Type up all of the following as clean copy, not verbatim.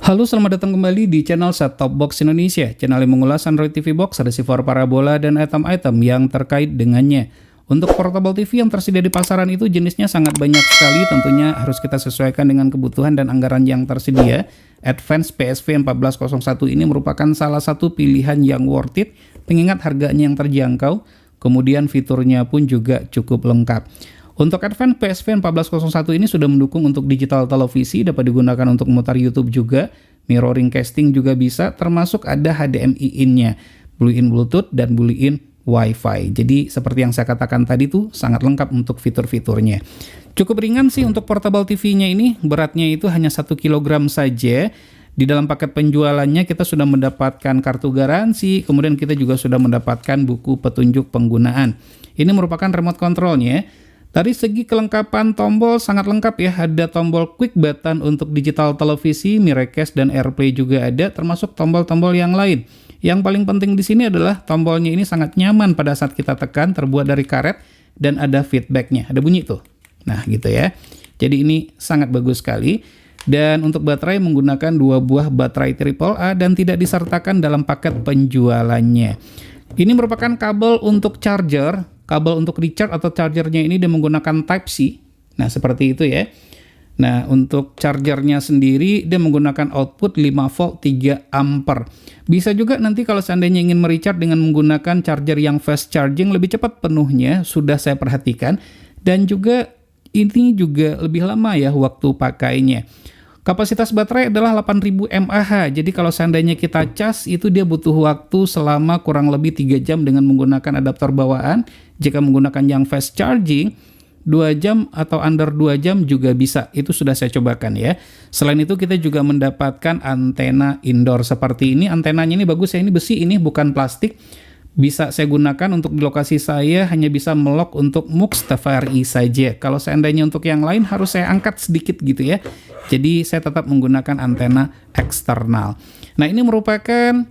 Halo, selamat datang kembali di channel Set Top Box Indonesia, channel yang mengulas Android TV Box, receiver parabola, dan item-item yang terkait dengannya. Untuk portable TV yang tersedia di pasaran itu jenisnya sangat banyak sekali, tentunya harus kita sesuaikan dengan kebutuhan dan anggaran yang tersedia. Advance PSV 1401 ini merupakan salah satu pilihan yang worth it, mengingat harganya yang terjangkau, kemudian fiturnya pun juga cukup lengkap. Untuk Advance PSV 1401 ini sudah mendukung untuk digital televisi, dapat digunakan untuk memutar YouTube juga, mirroring casting juga bisa, termasuk ada HDMI in-nya, Blue-in Bluetooth dan Blue-in Wi-Fi. Jadi seperti yang saya katakan tadi tuh sangat lengkap untuk fitur-fiturnya. Cukup ringan sih untuk portable TV-nya ini, beratnya itu hanya 1 kg saja. Di dalam paket penjualannya kita sudah mendapatkan kartu garansi, kemudian kita juga sudah mendapatkan buku petunjuk penggunaan. Ini merupakan remote controlnya. Dari segi kelengkapan tombol sangat lengkap ya, ada tombol quick button untuk digital televisi, Miracast dan AirPlay juga ada, termasuk tombol-tombol yang lain. Yang paling penting di sini adalah tombolnya ini sangat nyaman pada saat kita tekan, terbuat dari karet dan ada feedbacknya, ada bunyi tuh. Nah gitu ya, jadi ini sangat bagus sekali. Dan untuk baterai menggunakan 2 buah baterai AAA dan tidak disertakan dalam paket penjualannya. Ini merupakan kabel untuk charger. Kabel untuk recharge atau chargernya ini dia menggunakan Type-C. Nah, seperti itu ya. Nah, untuk chargernya sendiri dia menggunakan output 5 volt 3 ampere. Bisa juga nanti kalau seandainya ingin merecharge dengan menggunakan charger yang fast charging, lebih cepat penuhnya, sudah saya perhatikan. Dan juga ini juga lebih lama ya waktu pakainya. Kapasitas baterai adalah 8000 mAh, jadi kalau seandainya kita cas, itu dia butuh waktu selama kurang lebih 3 jam dengan menggunakan adaptor bawaan. Jika menggunakan yang fast charging, 2 jam atau under 2 jam juga bisa, itu sudah saya cobakan ya. Selain itu kita juga mendapatkan antena indoor seperti ini. Antenanya ini bagus ya, ini besi, ini bukan plastik. Bisa saya gunakan untuk di lokasi saya, hanya bisa melok untuk MUX TVRI saja. Kalau seandainya untuk yang lain harus saya angkat sedikit gitu ya. Jadi saya tetap menggunakan antena eksternal. Nah, ini merupakan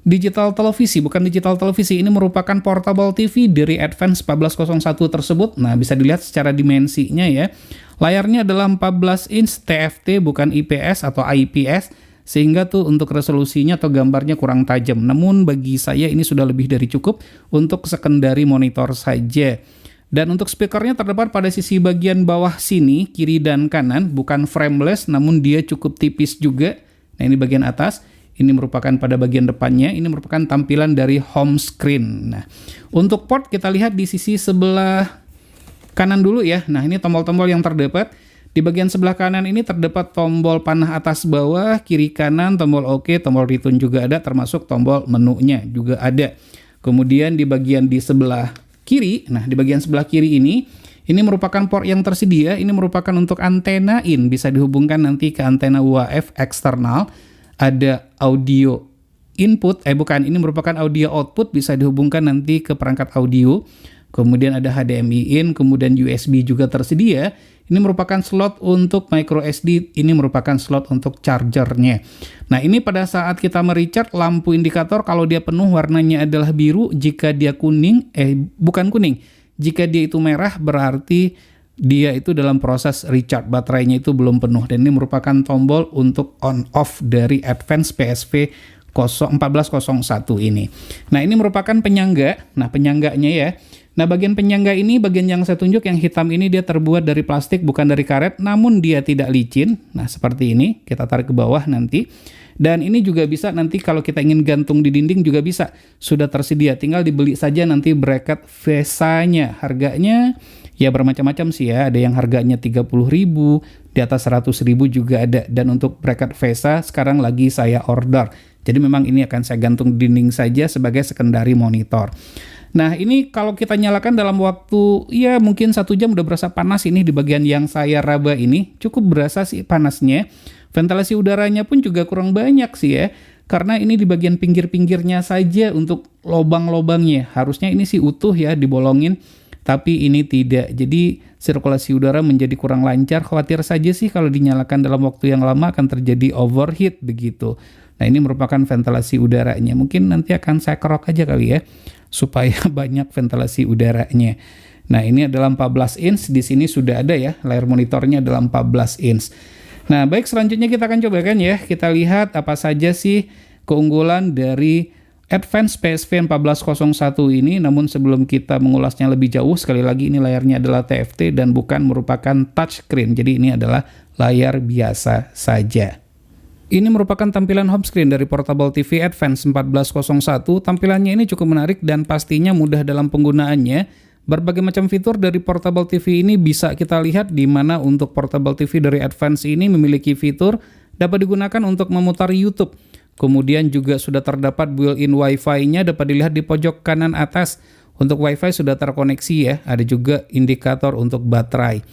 digital televisi, bukan digital televisi, ini merupakan portable TV dari Advance 1401 tersebut. Nah, bisa dilihat secara dimensinya ya. Layarnya adalah 14 inch TFT, bukan IPS atau IPS, sehingga tuh untuk resolusinya atau gambarnya kurang tajam. Namun bagi saya ini sudah lebih dari cukup untuk secondary monitor saja. Dan untuk speakernya terdapat pada sisi bagian bawah sini, kiri dan kanan, bukan frameless, namun dia cukup tipis juga. Nah, ini bagian atas. Ini merupakan pada bagian depannya, ini merupakan tampilan dari home screen. Nah, untuk port kita lihat di sisi sebelah kanan dulu ya. Nah, ini tombol-tombol yang terdapat. Di bagian sebelah kanan ini terdapat tombol panah atas bawah, kiri kanan, tombol OK, tombol return juga ada, termasuk tombol menunya juga ada. Kemudian di bagian di sebelah kiri, nah di bagian sebelah kiri ini merupakan port yang tersedia, ini merupakan untuk antena in, bisa dihubungkan nanti ke antena UHF eksternal. Ada audio input, ini merupakan audio output, bisa dihubungkan nanti ke perangkat audio. Kemudian ada HDMI in, kemudian USB juga tersedia. Ini merupakan slot untuk micro SD, ini merupakan slot untuk chargernya. Nah, ini pada saat kita merecharge, lampu indikator kalau dia penuh warnanya adalah biru, jika dia kuning, bukan kuning, jika dia itu merah berarti dia itu dalam proses recharge, baterainya itu belum penuh. Dan ini merupakan tombol untuk on off dari Advance PSV 1401 ini. Nah, ini merupakan penyangga. Nah, penyangganya ya. Nah, bagian penyangga ini, bagian yang saya tunjuk yang hitam ini dia terbuat dari plastik, bukan dari karet, namun dia tidak licin. Nah, seperti ini, kita tarik ke bawah nanti. Dan ini juga bisa nanti kalau kita ingin gantung di dinding juga bisa. Sudah tersedia, tinggal dibeli saja nanti bracket VESA-nya. Harganya ya bermacam-macam sih ya, ada yang harganya 30.000, di atas 100.000 juga ada. Dan untuk bracket VESA sekarang lagi saya order. Jadi memang ini akan saya gantung di dinding saja sebagai secondary monitor. Nah, ini kalau kita nyalakan dalam waktu, ya mungkin 1 jam udah berasa panas ini di bagian yang saya raba ini. Cukup berasa sih panasnya. Ventilasi udaranya pun juga kurang banyak sih ya. Karena ini di bagian pinggir-pinggirnya saja untuk lobang-lobangnya. Harusnya ini sih utuh ya dibolongin, tapi ini tidak. Jadi sirkulasi udara menjadi kurang lancar. Khawatir saja sih kalau dinyalakan dalam waktu yang lama akan terjadi overheat begitu. Nah, ini merupakan ventilasi udaranya. Mungkin nanti akan saya kerok aja kali ya, supaya banyak ventilasi udaranya. Nah, ini adalah 14 inch, di sini sudah ada ya, layar monitornya adalah 14 inch. Nah, baik, selanjutnya kita akan cobakan ya. Kita lihat apa saja sih keunggulan dari Advanced PSV 1401 ini. Namun sebelum kita mengulasnya lebih jauh, sekali lagi ini layarnya adalah TFT dan bukan merupakan touchscreen. Jadi ini adalah layar biasa saja. Ini merupakan tampilan home screen dari Portable TV Advance 1401. Tampilannya ini cukup menarik dan pastinya mudah dalam penggunaannya. Berbagai macam fitur dari Portable TV ini bisa kita lihat, di mana untuk Portable TV dari Advance ini memiliki fitur dapat digunakan untuk memutar YouTube. Kemudian juga sudah terdapat built-in Wi-Fi-nya, dapat dilihat di pojok kanan atas. Untuk Wi-Fi sudah terkoneksi ya, ada juga indikator untuk baterai.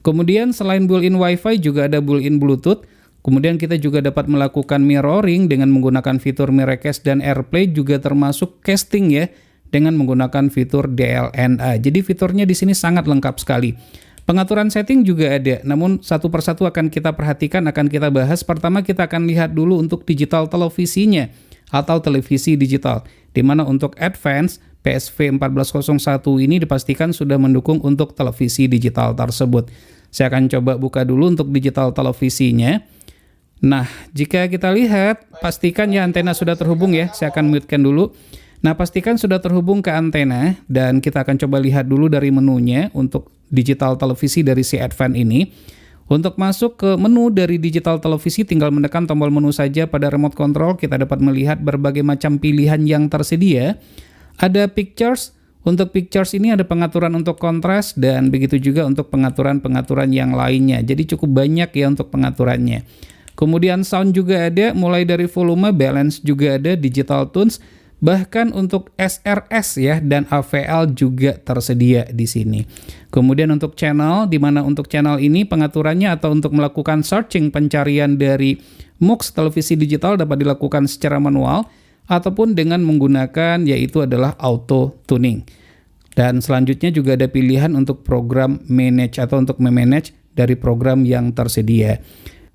Kemudian selain built-in Wi-Fi juga ada built-in Bluetooth. Kemudian kita juga dapat melakukan mirroring dengan menggunakan fitur Miracast dan AirPlay, juga termasuk casting ya, dengan menggunakan fitur DLNA. Jadi fiturnya di sini sangat lengkap sekali. Pengaturan setting juga ada, namun satu persatu akan kita perhatikan, akan kita bahas. Pertama kita akan lihat dulu untuk digital televisinya atau televisi digital, di mana untuk Advance PSV 1401 ini dipastikan sudah mendukung untuk televisi digital tersebut. Saya akan coba buka dulu untuk digital televisinya. Nah, jika kita lihat, pastikan ya antena sudah terhubung ya. Saya akan mute-kan dulu. Nah, pastikan sudah terhubung ke antena, dan kita akan coba lihat dulu dari menunya untuk digital televisi dari si Advance ini. Untuk masuk ke menu dari digital televisi, tinggal menekan tombol menu saja pada remote control. Kita dapat melihat berbagai macam pilihan yang tersedia. Ada pictures. Untuk pictures ini ada pengaturan untuk kontras, dan begitu juga untuk pengaturan-pengaturan yang lainnya. Jadi cukup banyak ya untuk pengaturannya. Kemudian sound juga ada, mulai dari volume, balance juga ada, digital tunes, bahkan untuk SRS ya dan AVL juga tersedia di sini. Kemudian untuk channel, di mana untuk channel ini pengaturannya atau untuk melakukan searching pencarian dari MUX televisi digital dapat dilakukan secara manual ataupun dengan menggunakan yaitu adalah auto tuning. Dan selanjutnya juga ada pilihan untuk program manage atau untuk memanage dari program yang tersedia.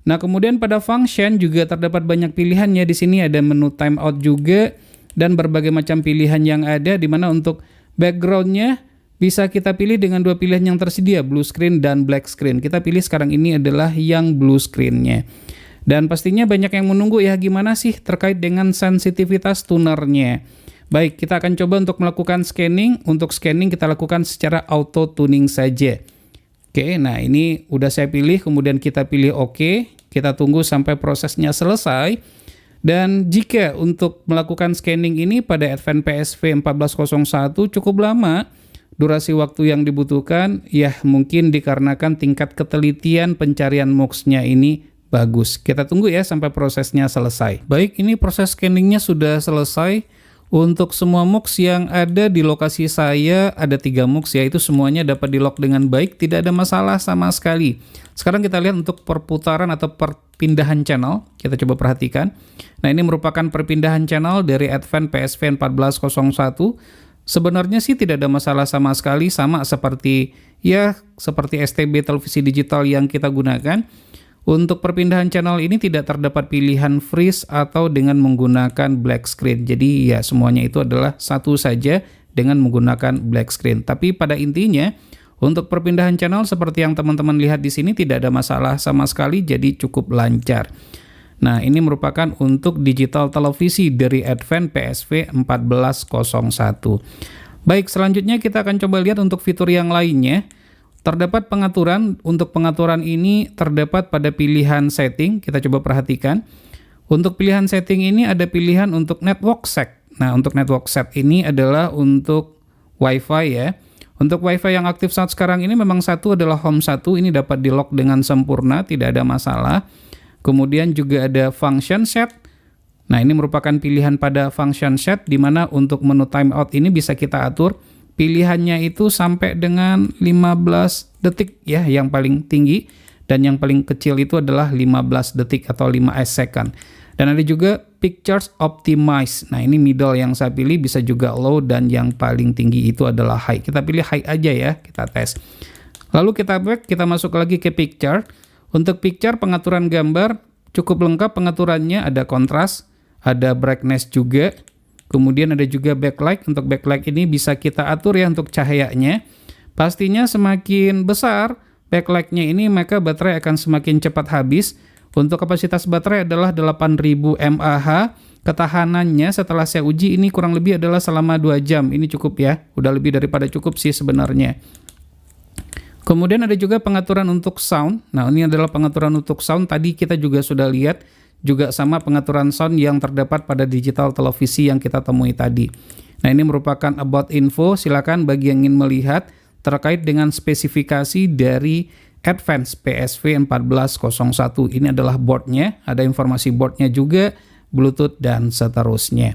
Nah, kemudian pada function juga terdapat banyak pilihannya. Di sini ada menu timeout juga dan berbagai macam pilihan yang ada, di mana untuk backgroundnya bisa kita pilih dengan dua pilihan yang tersedia, blue screen dan black screen. Kita pilih sekarang ini adalah yang blue screen-nya. Dan pastinya banyak yang menunggu ya, gimana sih terkait dengan sensitivitas tunernya. Baik, kita akan coba untuk melakukan scanning. Untuk scanning kita lakukan secara auto tuning saja. Oke, nah ini udah saya pilih, kemudian kita pilih OK. Kita tunggu sampai prosesnya selesai. Dan jika untuk melakukan scanning ini pada Advance PSV 1401 cukup lama, durasi waktu yang dibutuhkan ya mungkin dikarenakan tingkat ketelitian pencarian MUX-nya ini bagus. Kita tunggu ya sampai prosesnya selesai. Baik, ini proses scanningnya sudah selesai. Untuk semua MUX yang ada di lokasi saya, ada 3 MUX, yaitu semuanya dapat di-lock dengan baik, tidak ada masalah sama sekali. Sekarang kita lihat untuk perputaran atau perpindahan channel, kita coba perhatikan. Nah, ini merupakan perpindahan channel dari Advance PSV 1401. Sebenarnya sih tidak ada masalah sama sekali, sama seperti STB televisi digital yang kita gunakan. Untuk perpindahan channel ini tidak terdapat pilihan freeze atau dengan menggunakan black screen. Jadi ya semuanya itu adalah satu saja dengan menggunakan black screen. Tapi pada intinya untuk perpindahan channel seperti yang teman-teman lihat di sini tidak ada masalah sama sekali, jadi cukup lancar. Nah, ini merupakan untuk digital televisi dari Advance PSV 1401. Baik, selanjutnya kita akan coba lihat untuk fitur yang lainnya. Terdapat pengaturan, untuk pengaturan ini terdapat pada pilihan setting, kita coba perhatikan. Untuk pilihan setting ini ada pilihan untuk network set. Nah, untuk network set ini adalah untuk Wi-Fi ya. Untuk Wi-Fi yang aktif saat sekarang ini memang satu adalah Home 1, ini dapat di-lock dengan sempurna, tidak ada masalah. Kemudian juga ada function set. Nah, ini merupakan pilihan pada function set, di mana untuk menu timeout ini bisa kita atur. Pilihannya itu sampai dengan 15 detik ya yang paling tinggi, dan yang paling kecil itu adalah 15 detik atau 5 second. Dan ada juga pictures optimize. Nah, ini middle yang saya pilih, bisa juga low, dan yang paling tinggi itu adalah high. Kita pilih high aja ya, kita tes. Lalu kita back, kita masuk lagi ke picture. Untuk picture pengaturan gambar cukup lengkap pengaturannya, ada kontras, ada brightness juga. Kemudian ada juga backlight. Untuk backlight ini bisa kita atur ya untuk cahayanya. Pastinya semakin besar backlight-nya ini, maka baterai akan semakin cepat habis. Untuk kapasitas baterai adalah 8000 mAh. Ketahanannya setelah saya uji ini kurang lebih adalah selama 2 jam. Ini cukup ya, udah lebih daripada cukup sih sebenarnya. Kemudian ada juga pengaturan untuk sound. Nah, ini adalah pengaturan untuk sound. Tadi kita juga sudah lihat, juga sama pengaturan sound yang terdapat pada digital televisi yang kita temui tadi. Nah, ini merupakan about info. Silakan bagi yang ingin melihat terkait dengan spesifikasi dari Advance PSV 1401. Ini adalah boardnya, ada informasi boardnya juga, Bluetooth, dan seterusnya.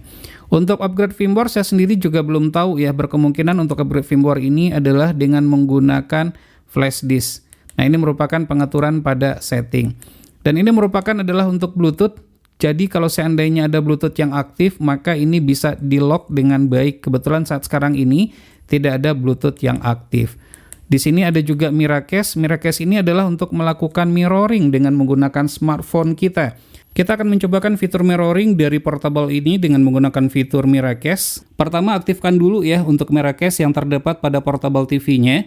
Untuk upgrade firmware, saya sendiri juga belum tahu ya. Berkemungkinan untuk upgrade firmware ini adalah dengan menggunakan flash disk. Nah, ini merupakan pengaturan pada setting. Dan ini merupakan adalah untuk Bluetooth. Jadi kalau seandainya ada Bluetooth yang aktif, maka ini bisa di-lock dengan baik. Kebetulan saat sekarang ini tidak ada Bluetooth yang aktif. Di sini ada juga Miracast. Miracast ini adalah untuk melakukan mirroring dengan menggunakan smartphone kita. Kita akan mencobakan fitur mirroring dari portable ini dengan menggunakan fitur Miracast. Pertama, aktifkan dulu ya untuk Miracast yang terdapat pada portable TV-nya.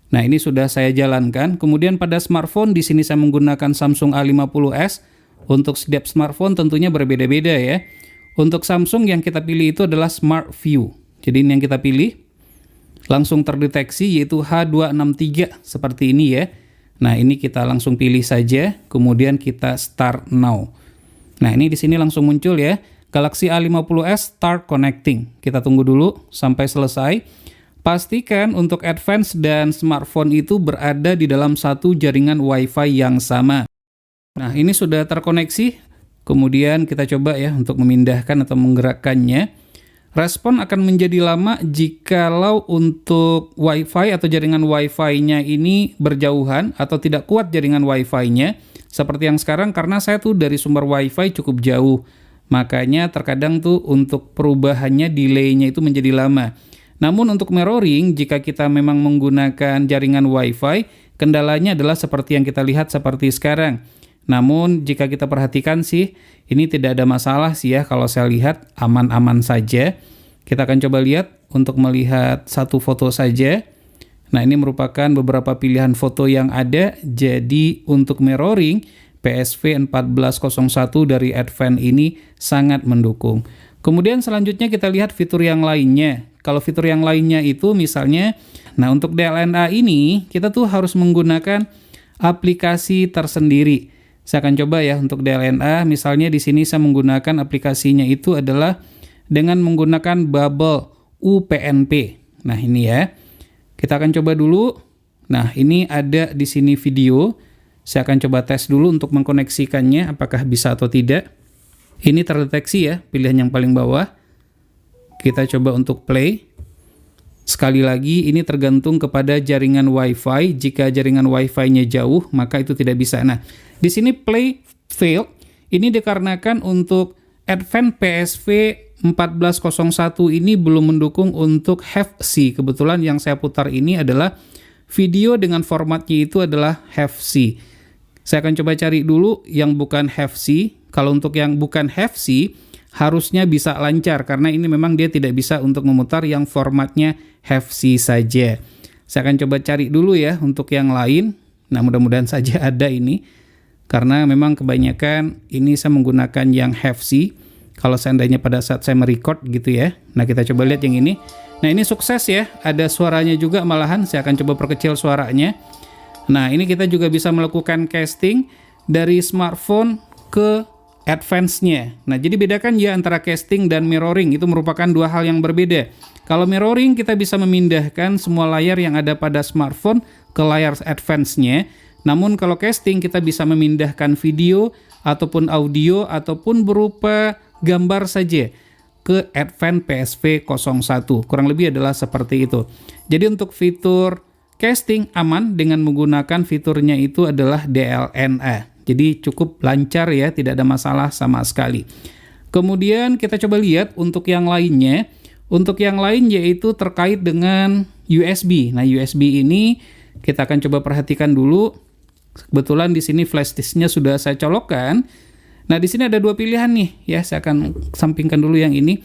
Nah, ini sudah saya jalankan. Kemudian pada smartphone, di sini saya menggunakan Samsung A50s. Untuk setiap smartphone tentunya berbeda-beda ya. Untuk Samsung yang kita pilih itu adalah Smart View. Jadi ini yang kita pilih. Langsung terdeteksi yaitu H263 seperti ini ya. Nah, ini kita langsung pilih saja. Kemudian kita Start Now. Nah, ini di sini langsung muncul ya. Galaxy A50s Start Connecting. Kita tunggu dulu sampai selesai. Pastikan untuk Advance dan smartphone itu berada di dalam satu jaringan Wi-Fi yang sama. Nah, ini sudah terkoneksi. Kemudian kita coba ya untuk memindahkan atau menggerakkannya. Respon akan menjadi lama jikalau untuk Wi-Fi atau jaringan Wi-Fi-nya ini berjauhan atau tidak kuat jaringan Wi-Fi-nya. Seperti yang sekarang karena saya tuh dari sumber Wi-Fi cukup jauh. Makanya terkadang tuh untuk perubahannya delay-nya itu menjadi lama. Namun untuk mirroring, jika kita memang menggunakan jaringan Wi-Fi, kendalanya adalah seperti yang kita lihat seperti sekarang. Namun jika kita perhatikan sih, ini tidak ada masalah sih ya, kalau saya lihat aman-aman saja. Kita akan coba lihat untuk melihat satu foto saja. Nah, ini merupakan beberapa pilihan foto yang ada. Jadi untuk mirroring, PSV 1401 dari Advance ini sangat mendukung. Kemudian selanjutnya kita lihat fitur yang lainnya. Kalau fitur yang lainnya itu misalnya, nah untuk DLNA ini kita tuh harus menggunakan aplikasi tersendiri. Saya akan coba ya untuk DLNA, misalnya di sini saya menggunakan aplikasinya itu adalah dengan menggunakan Bubble UPnP. Nah ini ya, kita akan coba dulu. Nah ini ada di sini video. Saya akan coba tes dulu untuk mengkoneksikannya, apakah bisa atau tidak. Ini terdeteksi ya, pilihan yang paling bawah. Kita coba untuk play. Sekali lagi, ini tergantung kepada jaringan Wi-Fi. Jika jaringan Wi-Fi-nya jauh, maka itu tidak bisa. Nah, di sini play failed. Ini dikarenakan untuk Advance PSV 1401 ini belum mendukung untuk HEVC. Kebetulan yang saya putar ini adalah video dengan formatnya itu adalah HEVC. Saya akan coba cari dulu yang bukan HEVC. Kalau untuk yang bukan HEVC, harusnya bisa lancar karena ini memang dia tidak bisa untuk memutar yang formatnya HEVC saja. Saya akan coba cari dulu ya untuk yang lain. Nah, mudah-mudahan saja ada ini. Karena memang kebanyakan ini saya menggunakan yang HEVC. Kalau seandainya pada saat saya merecord gitu ya. Nah, kita coba lihat yang ini. Nah, ini sukses ya. Ada suaranya juga malahan. Saya akan coba perkecil suaranya. Nah, ini kita juga bisa melakukan casting dari smartphone ke Advance-nya. Nah, jadi bedakan ya antara casting dan mirroring. Itu merupakan dua hal yang berbeda. Kalau mirroring, kita bisa memindahkan semua layar yang ada pada smartphone ke layar Advance-nya. Namun kalau casting, kita bisa memindahkan video, ataupun audio, ataupun berupa gambar saja ke Advance PSV 01. Kurang lebih adalah seperti itu. Jadi untuk fitur casting aman dengan menggunakan fiturnya itu adalah DLNA. Jadi cukup lancar ya, tidak ada masalah sama sekali. Kemudian kita coba lihat untuk yang lainnya. Untuk yang lain yaitu terkait dengan USB. Nah, USB ini kita akan coba perhatikan dulu. Kebetulan di sini flash disk-nya sudah saya colokkan. Nah, di sini ada dua pilihan nih ya. Saya akan sampingkan dulu yang ini.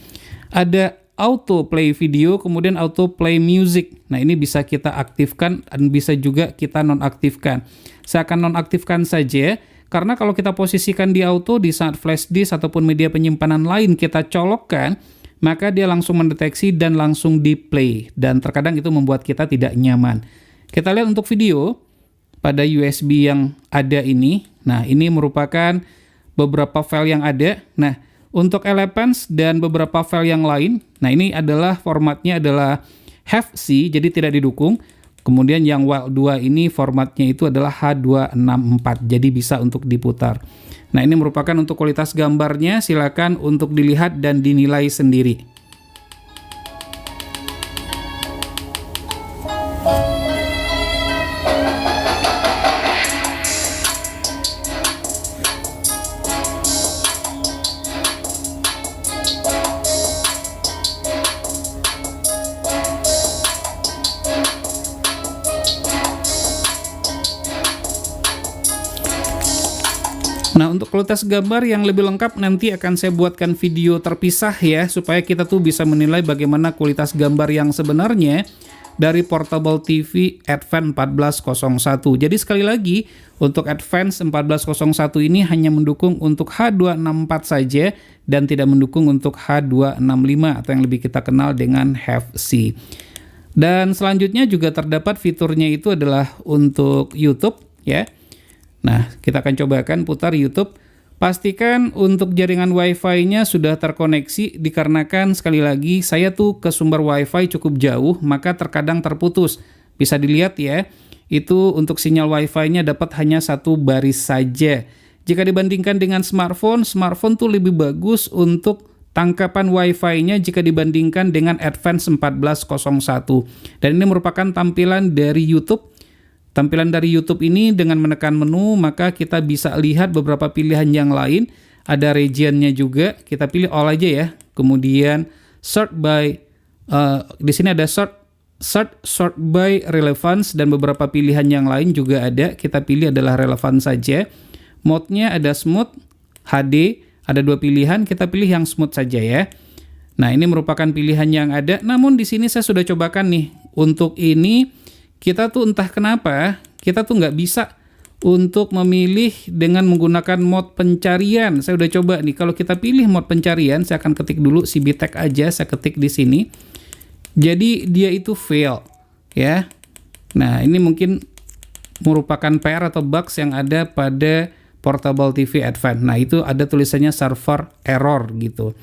Ada auto play video, kemudian auto play music. Nah, ini bisa kita aktifkan dan bisa juga kita nonaktifkan. Saya akan nonaktifkan saja. Karena kalau kita posisikan di auto, di saat flash disk ataupun media penyimpanan lain kita colokkan, maka dia langsung mendeteksi dan langsung di-play. Dan terkadang itu membuat kita tidak nyaman. Kita lihat untuk video pada USB yang ada ini. Nah, ini merupakan beberapa file yang ada. Nah, untuk Elephants dan beberapa file yang lain, nah ini adalah formatnya adalah HEVC, jadi tidak didukung. Kemudian yang Wild 2 ini formatnya itu adalah H264, jadi bisa untuk diputar. Nah, ini merupakan untuk kualitas gambarnya, silakan untuk dilihat dan dinilai sendiri. Nah, untuk kualitas gambar yang lebih lengkap nanti akan saya buatkan video terpisah ya, supaya kita tuh bisa menilai bagaimana kualitas gambar yang sebenarnya dari Portable TV Advance 1401. Jadi sekali lagi, untuk Advance 1401 ini hanya mendukung untuk H264 saja dan tidak mendukung untuk H265 atau yang lebih kita kenal dengan HEVC. Dan selanjutnya juga terdapat fiturnya itu adalah untuk YouTube ya. Nah, kita akan cobakan putar YouTube. Pastikan untuk jaringan Wi-Fi-nya sudah terkoneksi, dikarenakan sekali lagi saya tuh ke sumber Wi-Fi cukup jauh, maka terkadang terputus. Bisa dilihat ya, itu untuk sinyal Wi-Fi-nya dapat hanya satu baris saja. Jika dibandingkan dengan smartphone, smartphone tuh lebih bagus untuk tangkapan Wi-Fi-nya jika dibandingkan dengan Advance 1401. Dan ini merupakan tampilan dari YouTube. Tampilan dari YouTube ini dengan menekan menu, maka kita bisa lihat beberapa pilihan yang lain. Ada regionnya juga, kita pilih all aja ya. Kemudian sort by, di sini ada sort by relevance dan beberapa pilihan yang lain juga ada. Kita pilih adalah relevan saja. Mode-nya ada smooth, HD, ada dua pilihan, kita pilih yang smooth saja ya. Nah, ini merupakan pilihan yang ada, namun di sini saya sudah cobakan nih. Untuk ini, kita tuh entah kenapa, kita tuh nggak bisa untuk memilih dengan menggunakan mode pencarian. Saya udah coba nih, kalau kita pilih mode pencarian, saya akan ketik dulu CBTech aja, saya ketik di sini. Jadi dia itu fail, ya. Nah, ini mungkin merupakan PR atau bugs yang ada pada Portable TV Advance. Nah, itu ada tulisannya server error gitu.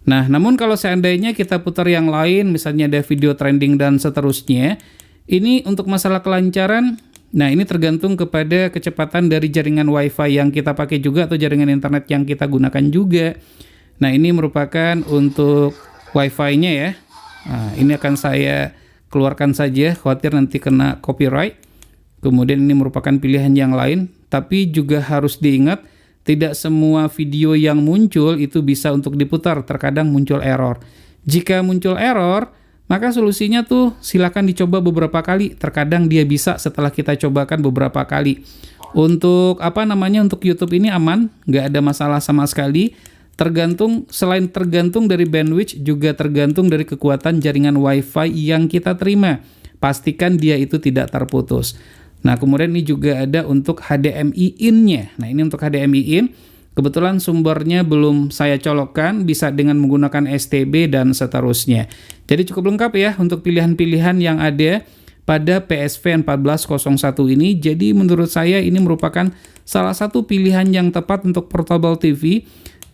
Nah, namun kalau seandainya kita putar yang lain, misalnya ada video trending dan seterusnya, ini untuk masalah kelancaran, nah ini tergantung kepada kecepatan dari jaringan Wi-Fi yang kita pakai juga atau jaringan internet yang kita gunakan juga. Nah, ini merupakan untuk Wi-Fi-nya ya. Nah, ini akan saya keluarkan saja, khawatir nanti kena copyright. Kemudian ini merupakan pilihan yang lain, tapi juga harus diingat, tidak semua video yang muncul itu bisa untuk diputar, terkadang muncul error. Jika muncul error, maka solusinya tuh silakan dicoba beberapa kali. Terkadang dia bisa setelah kita cobakan beberapa kali. Untuk untuk YouTube ini aman, nggak ada masalah sama sekali. Selain tergantung dari bandwidth, juga tergantung dari kekuatan jaringan Wi-Fi yang kita terima. Pastikan dia itu tidak terputus. Nah, kemudian ini juga ada untuk HDMI in-nya. Nah, ini untuk HDMI in. Kebetulan sumbernya belum saya colokkan, bisa dengan menggunakan STB dan seterusnya. Jadi cukup lengkap ya untuk pilihan-pilihan yang ada pada PSV 1401 ini. Jadi menurut saya ini merupakan salah satu pilihan yang tepat untuk Portable TV.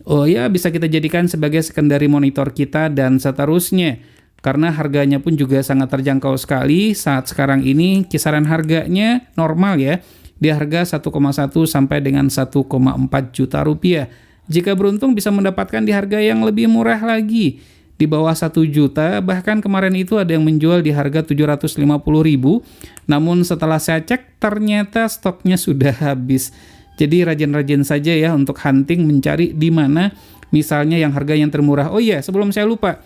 Oh ya, bisa kita jadikan sebagai secondary monitor kita dan seterusnya. Karena harganya pun juga sangat terjangkau sekali. Saat sekarang ini kisaran harganya normal ya. Di harga 1,1 sampai dengan 1,4 juta rupiah. Jika beruntung bisa mendapatkan di harga yang lebih murah lagi, di bawah 1 juta, bahkan kemarin itu ada yang menjual di harga 750.000. Namun setelah saya cek, ternyata stoknya sudah habis. Jadi rajin-rajin saja ya untuk hunting, mencari di mana misalnya yang harga yang termurah. Oh iya, sebelum saya lupa,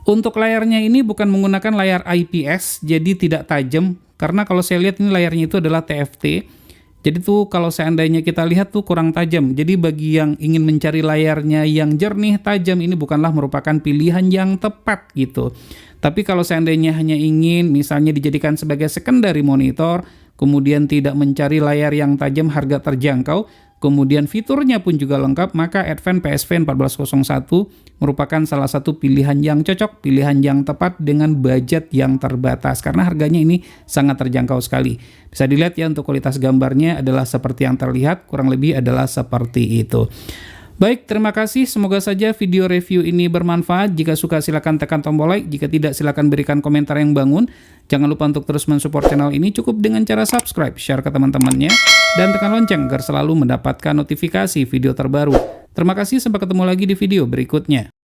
untuk layarnya ini bukan menggunakan layar IPS, jadi tidak tajam. Karena kalau saya lihat ini layarnya itu adalah TFT. Jadi tuh kalau seandainya kita lihat tuh kurang tajam. Jadi bagi yang ingin mencari layarnya yang jernih, tajam, ini bukanlah merupakan pilihan yang tepat gitu. Tapi kalau seandainya hanya ingin misalnya dijadikan sebagai secondary monitor, kemudian tidak mencari layar yang tajam, harga terjangkau, kemudian fiturnya pun juga lengkap, maka Advance PSV 1401 merupakan salah satu pilihan yang cocok, pilihan yang tepat dengan budget yang terbatas, karena harganya ini sangat terjangkau sekali. Bisa dilihat ya, untuk kualitas gambarnya adalah seperti yang terlihat, kurang lebih adalah seperti itu. Baik, terima kasih. Semoga saja video review ini bermanfaat. Jika suka silahkan tekan tombol like. Jika tidak, silahkan berikan komentar yang bangun. Jangan lupa untuk terus mensupport channel ini cukup dengan cara subscribe, share ke teman-temannya, dan tekan lonceng agar selalu mendapatkan notifikasi video terbaru. Terima kasih, sampai ketemu lagi di video berikutnya.